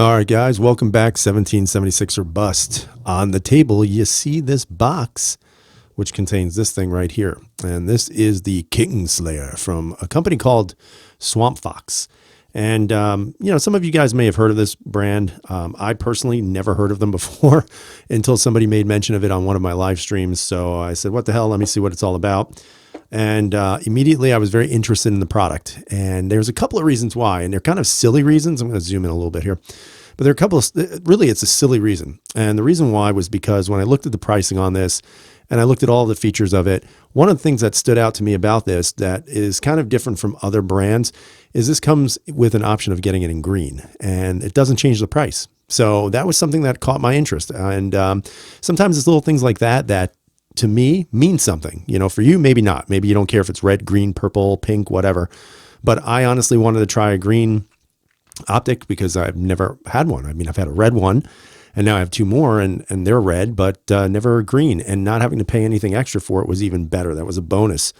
All right, guys, welcome back. 1776 or bust. On the table, you see this box, which contains this thing right here. And this is the KINGSLAYER from a company called SWAMPFOX. And, some of you guys may have heard of this brand. I personally never heard of them before until somebody made mention of it on one of my live streams. So I said, what the hell? Let me see what it's all about. And immediately I was very interested in the product. And there's a couple of reasons why, and they're kind of silly reasons. I'm going to zoom in a little bit here. But there are a couple of, really, it's a silly reason. And the reason why was because when I looked at the pricing on this and I looked at all the features of it, one of the things that stood out to me about this that is kind of different from other brands is this comes with an option of getting it in green, and it doesn't change the price. So that was something that caught my interest. And sometimes it's little things like that that to me means something. You know, for you, maybe not. Maybe you don't care if it's red, green, purple, pink, whatever. But I honestly wanted to try a green optic because I've never had one. I mean, I've had a red one and now I have two more and they're red, but never green, and not having to pay anything extra for it was even better. That was a bonus.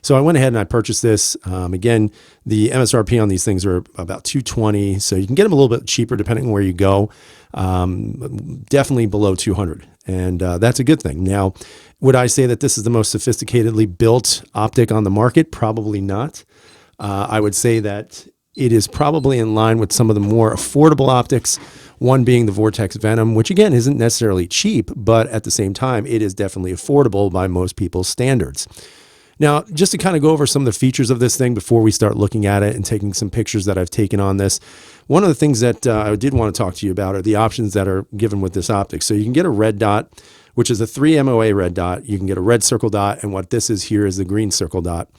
So I went ahead and I purchased this. Again, the MSRP on these things are about $220. So you can get them a little bit cheaper depending on where you go. Definitely below $200. And that's a good thing. Now, would I say that this is the most sophisticatedly built optic on the market? Probably not. I would say that it is probably in line with some of the more affordable optics, one being the Vortex Venom, which again isn't necessarily cheap, but at the same time, it is definitely affordable by most people's standards. Now, just to kind of go over some of the features of this thing before we start looking at it and taking some pictures that I've taken on this, one of the things that I did want to talk to you about are the options that are given with this optic. So you can get a red dot, which is a 3 MOA red dot. You can get a red circle dot, and what this is here is the green circle dot.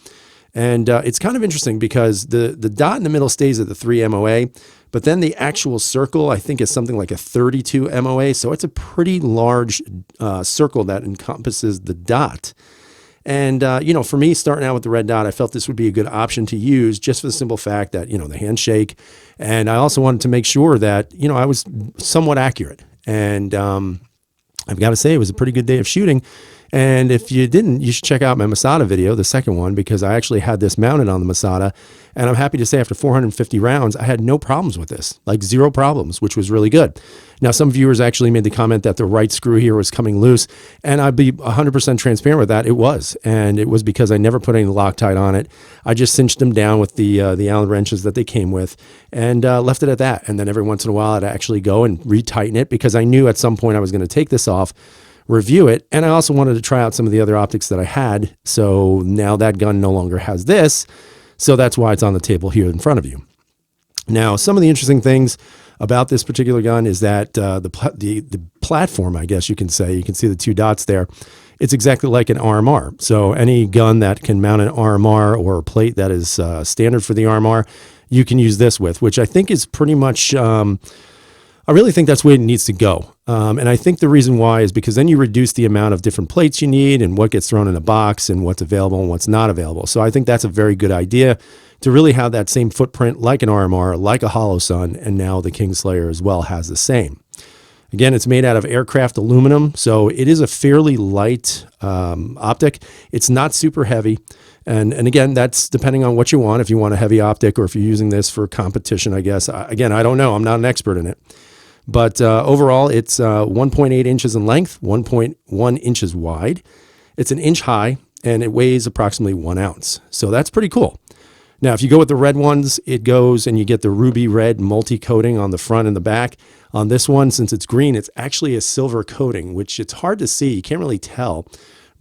And it's kind of interesting because the dot in the middle stays at the 3 MOA, but then the actual circle, I think, is something like a 32 MOA. So it's a pretty large circle that encompasses the dot. And, for me, starting out with the red dot, I felt this would be a good option to use just for the simple fact that, the handshake. And I also wanted to make sure that, I was somewhat accurate. And I've got to say, it was a pretty good day of shooting. And if you didn't, you should check out my Masada video, the second one, because I actually had this mounted on the Masada. And I'm happy to say after 450 rounds, I had no problems with this, like zero problems, which was really good. Now, some viewers actually made the comment that the right screw here was coming loose. And I'd be 100% transparent with that. It was. And it was because I never put any Loctite on it. I just cinched them down with the Allen wrenches that they came with and left it at that. And then every once in a while, I'd actually go and retighten it because I knew at some point I was going to take this off, review it. And I also wanted to try out some of the other optics that I had. So now that gun no longer has this. So that's why it's on the table here in front of you. Now, some of the interesting things about this particular gun is that the platform, I guess you can say, you can see the two dots there. It's exactly like an RMR. So any gun that can mount an RMR or a plate that is standard for the RMR, you can use this with, which I think is pretty much, I really think that's where it needs to go. And I think the reason why is because then you reduce the amount of different plates you need and what gets thrown in a box and what's available and what's not available. So I think that's a very good idea to really have that same footprint like an RMR, like a Hollow Sun, and now the KINGSLAYER as well has the same. Again, it's made out of aircraft aluminum, so it is a fairly light optic. It's not super heavy. And again, that's depending on what you want. If you want a heavy optic or if you're using this for competition, I guess. Again, I don't know. I'm not an expert in it. But overall, it's 1.8 inches in length, 1.1 inches wide. It's an inch high, and it weighs approximately 1 ounce. So that's pretty cool. Now, if you go with the red ones, it goes and you get the ruby red multi-coating on the front and the back. On this one, since it's green, it's actually a silver coating, which it's hard to see. You can't really tell.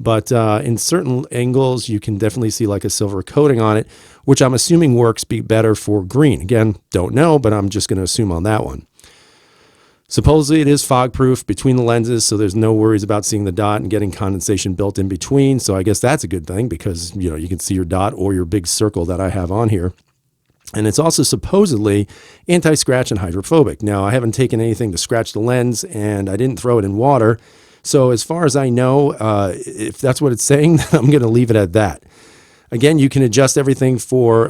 But in certain angles, you can definitely see like a silver coating on it, which I'm assuming works better for green. Again, don't know, but I'm just going to assume on that one. Supposedly it is fog proof between the lenses, so there's no worries about seeing the dot and getting condensation built in between. So I guess that's a good thing because, you can see your dot or your big circle that I have on here. And it's also supposedly anti-scratch and hydrophobic. Now, I haven't taken anything to scratch the lens and I didn't throw it in water. So as far as I know, if that's what it's saying, I'm going to leave it at that. Again, you can adjust everything for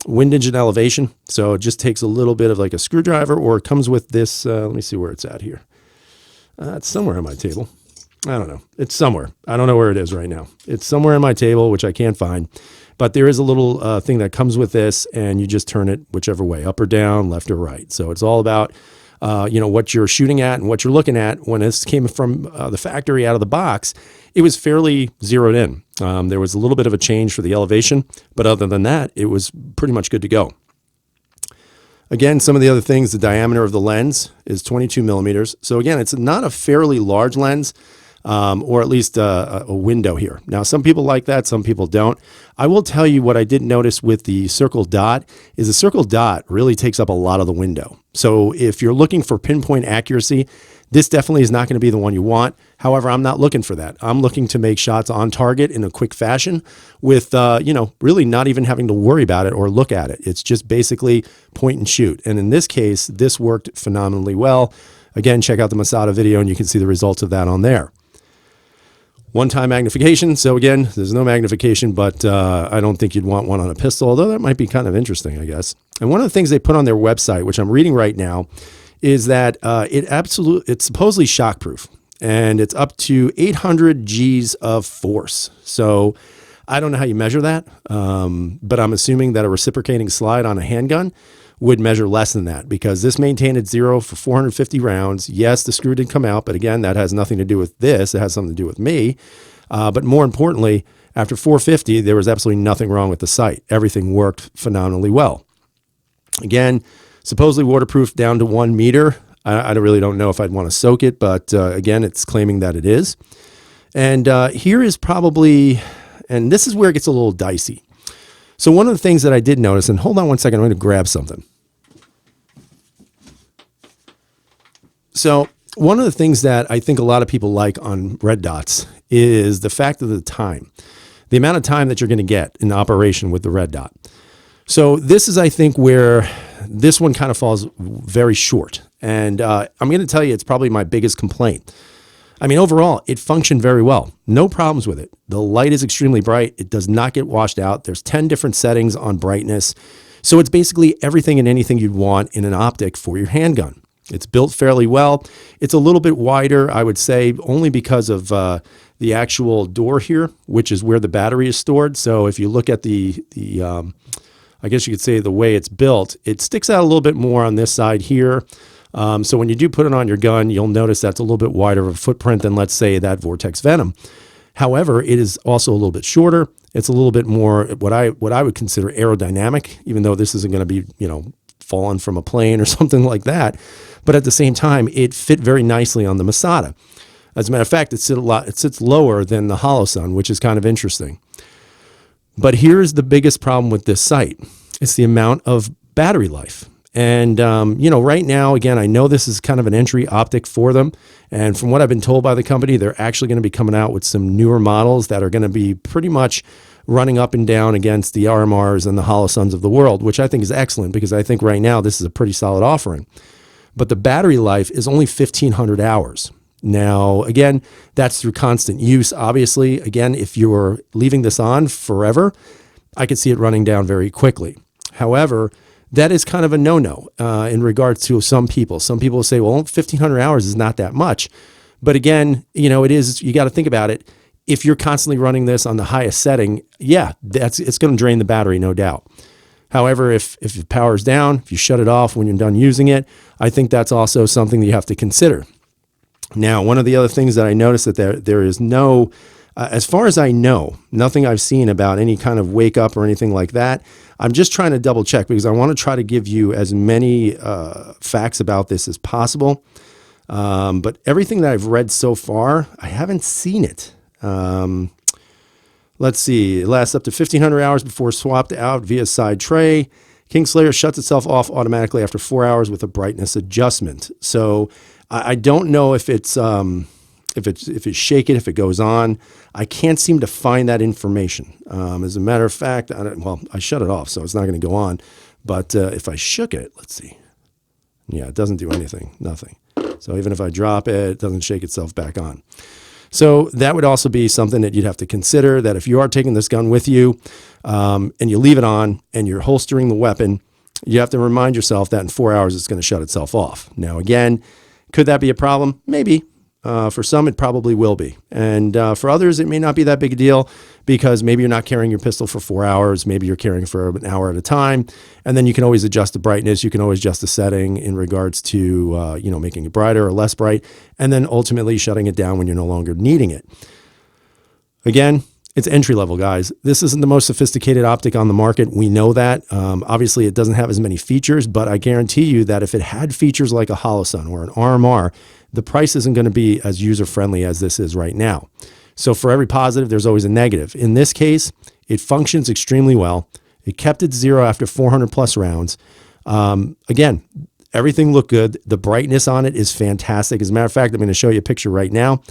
windage and elevation. So it just takes a little bit of like a screwdriver, or it comes with this. Let me see where it's at here. It's somewhere on my table. I don't know. It's somewhere. I don't know where it is right now. It's somewhere on my table, which I can't find. But there is a little thing that comes with this, and you just turn it whichever way, up or down, left or right. So it's all about what you're shooting at and what you're looking at. When this came from the factory out of the box, it was fairly zeroed in. There was a little bit of a change for the elevation, but other than that, it was pretty much good to go. Again, some of the other things, the diameter of the lens is 22 millimeters. So again, it's not a fairly large lens, or at least a window here. Now, some people like that, some people don't. I will tell you what I did notice with the circle dot is the circle dot really takes up a lot of the window. So if you're looking for pinpoint accuracy, this definitely is not going to be the one you want. However, I'm not looking for that. I'm looking to make shots on target in a quick fashion with, really not even having to worry about it or look at it. It's just basically point and shoot. And in this case, this worked phenomenally well. Again, check out the Msrp video and you can see the results of that on there. One-time magnification. So again, there's no magnification, but I don't think you'd want one on a pistol, although that might be kind of interesting, I guess. And one of the things they put on their website, which I'm reading right now, is that it's supposedly shockproof, and it's up to 800 Gs of force. So I don't know how you measure that, but I'm assuming that a reciprocating slide on a handgun would measure less than that, because this maintained at 0 for 450 rounds. Yes, the screw did come out, but again, that has nothing to do with this. It has something to do with me. But more importantly, after 450, there was absolutely nothing wrong with the sight. Everything worked phenomenally well. Again, supposedly waterproof down to 1 meter. I really don't know if I'd want to soak it, but again, it's claiming that it is. And here is probably, and this is where it gets a little dicey. So one of the things that I did notice, and hold on one second, I'm going to grab something. So one of the things that I think a lot of people like on red dots is the fact of the time, the amount of time that you're going to get in operation with the red dot. So this is, I think, where this one kind of falls very short. And I'm going to tell you, it's probably my biggest complaint. I mean, overall, it functioned very well. No problems with it. The light is extremely bright. It does not get washed out. There's 10 different settings on brightness. So it's basically everything and anything you'd want in an optic for your handgun. It's built fairly well. It's a little bit wider, I would say, only because of the actual door here, which is where the battery is stored. So if you look at I guess you could say the way it's built, it sticks out a little bit more on this side here. So when you do put it on your gun, you'll notice that's a little bit wider of a footprint than, let's say, that Vortex Venom. However, it is also a little bit shorter. It's a little bit more what I would consider aerodynamic, even though this isn't going to be, falling from a plane or something like that. But at the same time, it fit very nicely on the Msrp. As a matter of fact, it sits lower than the Holosun, which is kind of interesting. But here's the biggest problem with this sight. It's the amount of battery life. And, right now, again, I know this is kind of an entry optic for them. And from what I've been told by the company, they're actually going to be coming out with some newer models that are going to be pretty much running up and down against the RMRs and the Holosuns of the world, which I think is excellent, because I think right now this is a pretty solid offering. But the battery life is only 1,500 hours. Now, again, that's through constant use. Obviously, again, if you're leaving this on forever, I could see it running down very quickly. However, that is kind of a no-no in regards to some people. Some people say, well, 1,500 hours is not that much. But again, it is, you got to think about it. If you're constantly running this on the highest setting, yeah, it's going to drain the battery, no doubt. However, if it powers down, if you shut it off when you're done using it, I think that's also something that you have to consider. Now, one of the other things that I noticed that there is no, as far as I know, nothing I've seen about any kind of wake up or anything like that. I'm just trying to double check because I want to try to give you as many facts about this as possible. But everything that I've read so far, I haven't seen it. Let's see. It lasts up to 1,500 hours before swapped out via side tray. KINGSLAYER shuts itself off automatically after 4 hours with a brightness adjustment. So I don't know if it's shake it, if it goes on. I can't seem to find that information. As a matter of fact, I shut it off, so it's not going to go on. But if I shook it, let's see. Yeah, it doesn't do anything, nothing. So even if I drop it, it doesn't shake itself back on. So that would also be something that you'd have to consider, that if you are taking this gun with you and you leave it on and you're holstering the weapon, you have to remind yourself that in 4 hours it's going to shut itself off. Now, again, could that be a problem? Maybe. For some, it probably will be. And for others, it may not be that big a deal because maybe you're not carrying your pistol for 4 hours. Maybe you're carrying for an hour at a time. And then you can always adjust the brightness. You can always adjust the setting in regards to, making it brighter or less bright. And then ultimately shutting it down when you're no longer needing it. Again, it's entry level, guys. This isn't the most sophisticated optic on the market. We know that. Obviously, it doesn't have as many features, but I guarantee you that if it had features like a Holosun or an RMR, the price isn't going to be as user-friendly as this is right now. So for every positive, there's always a negative. In this case, it functions extremely well. It kept it zero after 400 plus rounds. Again, everything looked good. The brightness on it is fantastic. As a matter of fact, I'm going to show you a picture right now.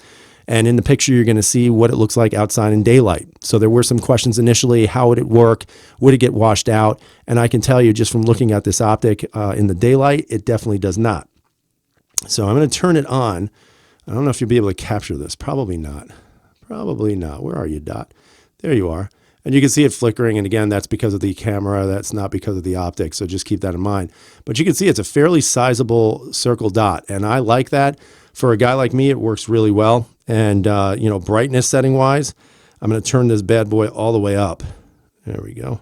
And in the picture, you're going to see what it looks like outside in daylight. So there were some questions initially. How would it work? Would it get washed out? And I can tell you just from looking at this optic in the daylight, it definitely does not. So I'm going to turn it on. I don't know if you'll be able to capture this. Probably not. Probably not. Where are you, Dot? There you are. And you can see it flickering. And again, that's because of the camera. That's not because of the optic. So just keep that in mind. But you can see it's a fairly sizable circle dot. And I like that. For a guy like me, it works really well. And, brightness setting wise, I'm going to turn this bad boy all the way up. There we go.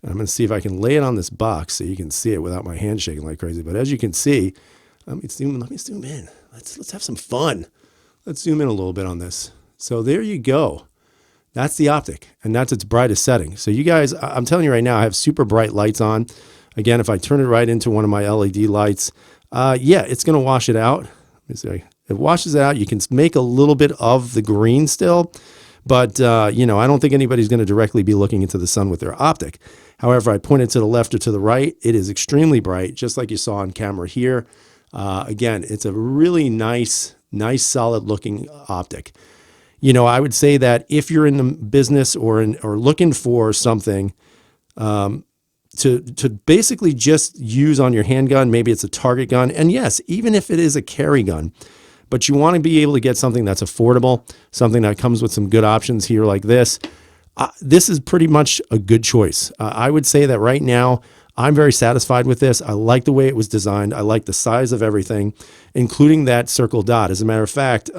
And I'm going to see if I can lay it on this box so you can see it without my hand shaking like crazy. But as you can see, let me zoom in. Let's have some fun. Let's zoom in a little bit on this. So there you go. That's the optic, and that's its brightest setting. So you guys, I'm telling you right now, I have super bright lights on. Again, if I turn it right into one of my LED lights, it's going to wash it out. Let me see. It washes it out. You can make a little bit of the green still, but, I don't think anybody's going to directly be looking into the sun with their optic. However, I point it to the left or to the right. It is extremely bright, just like you saw on camera here. Again, it's a really nice, solid looking optic. I would say that if you're in the business or looking for something to basically just use on your handgun, maybe it's a target gun. And yes, even if it is a carry gun, but you want to be able to get something that's affordable, something that comes with some good options here like this. This is pretty much a good choice. I would say that right now, I'm very satisfied with this. I like the way it was designed. I like the size of everything, including that circle dot. As a matter of fact,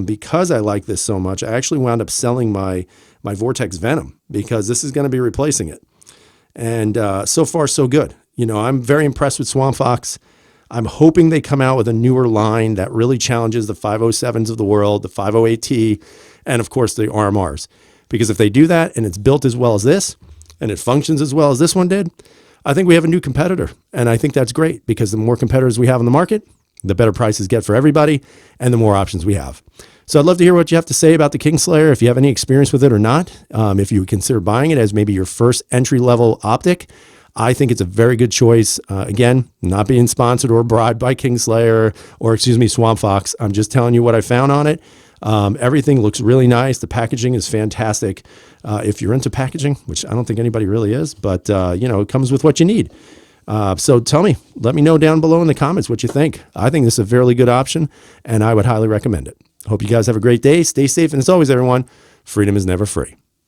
because I like this so much, I actually wound up selling my Vortex Venom because this is going to be replacing it. And so far, so good. I'm very impressed with SWAMPFOX. I'm hoping they come out with a newer line that really challenges the 507s of the world, the 508T, and of course the RMRs. Because if they do that and it's built as well as this, and it functions as well as this one did, I think we have a new competitor. And I think that's great because the more competitors we have in the market, the better prices get for everybody and the more options we have. So I'd love to hear what you have to say about the KINGSLAYER, if you have any experience with it or not. If you would consider buying it as maybe your first entry-level optic, I think it's a very good choice. Again, not being sponsored or bribed by KINGSLAYER or SWAMPFOX. I'm just telling you what I found on it. Everything looks really nice. The packaging is fantastic. If you're into packaging, which I don't think anybody really is, but it comes with what you need. So let me know down below in the comments what you think. I think this is a fairly good option and I would highly recommend it. Hope you guys have a great day. Stay safe. And as always, everyone, freedom is never free.